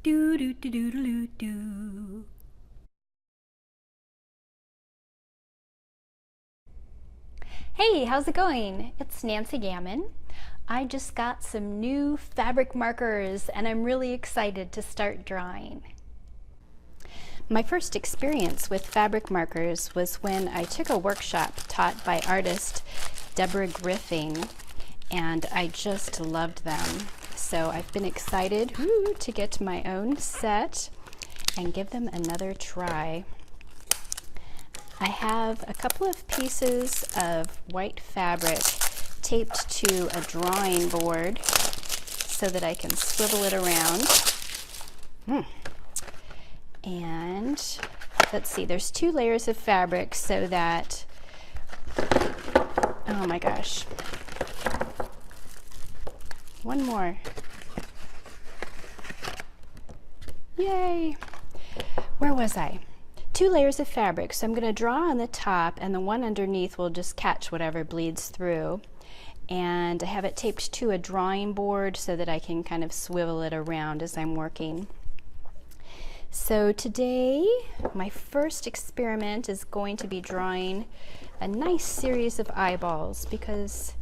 Do do do do do do. Hey, how's it going? It's Nancy Gamon. I just got some new fabric markers and I'm really excited to start drawing. My first experience with fabric markers was when I took a workshop taught by artist Deborah Griffing, and I just loved them. So I've been excited to get my own set and give them another try. I have a couple of pieces of white fabric taped to a drawing board so that I can swivel it around. And let's see, there's 2 layers of fabric so that, oh my gosh, one more. Yay! Where was I? 2 layers of fabric, so I'm going to draw on the top and the one underneath will just catch whatever bleeds through. And I have it taped to a drawing board so that I can kind of swivel it around as I'm working. So today, my first experiment is going to be drawing a nice series of eyeballs because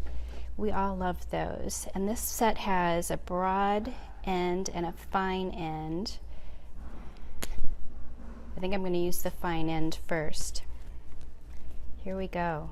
we all love those. And this set has a broad end and a fine end. I think I'm going to use the fine end first. Here we go.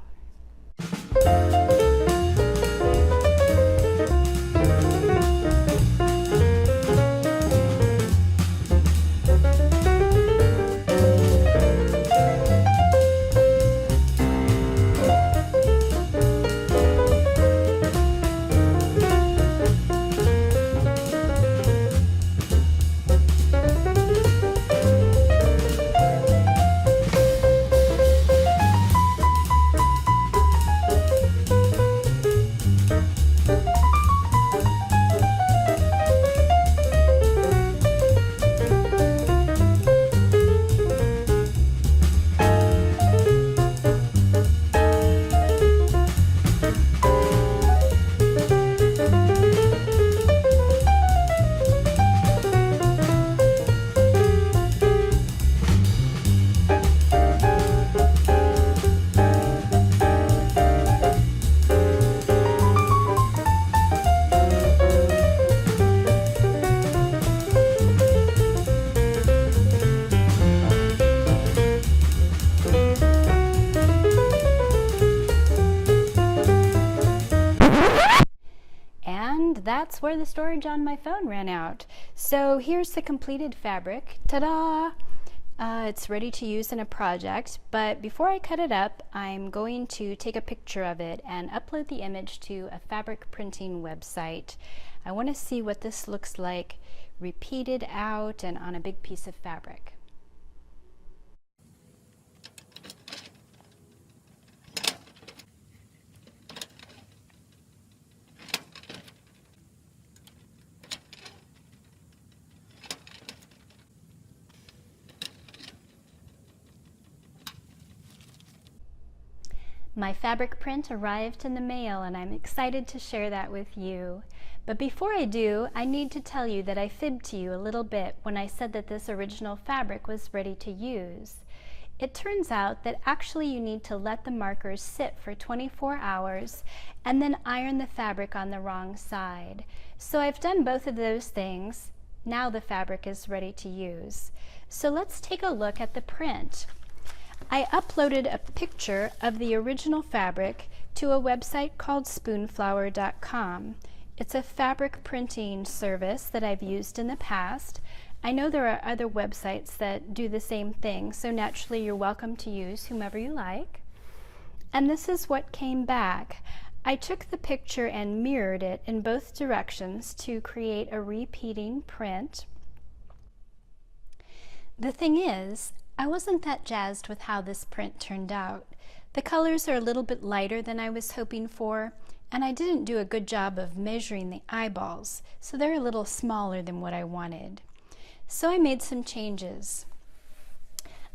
That's where the storage on my phone ran out. So here's the completed fabric. Ta-da! It's ready to use in a project, but before I cut it up, I'm going to take a picture of it and upload the image to a fabric printing website. I want to see what this looks like repeated out and on a big piece of fabric. My fabric print arrived in the mail and I'm excited to share that with you. But before I do, I need to tell you that I fibbed to you a little bit when I said that this original fabric was ready to use. It turns out that actually you need to let the markers sit for 24 hours and then iron the fabric on the wrong side. So I've done both of those things. Now the fabric is ready to use. So let's take a look at the print. I uploaded a picture of the original fabric to a website called spoonflower.com. It's a fabric printing service that I've used in the past. I know there are other websites that do the same thing, so naturally you're welcome to use whomever you like. And this is what came back. I took the picture and mirrored it in both directions to create a repeating print. The thing is, I wasn't that jazzed with how this print turned out. The colors are a little bit lighter than I was hoping for, and I didn't do a good job of measuring the eyeballs, so they're a little smaller than what I wanted. So I made some changes.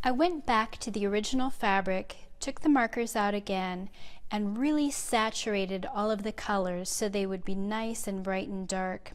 I went back to the original fabric, took the markers out again, and really saturated all of the colors so they would be nice and bright and dark.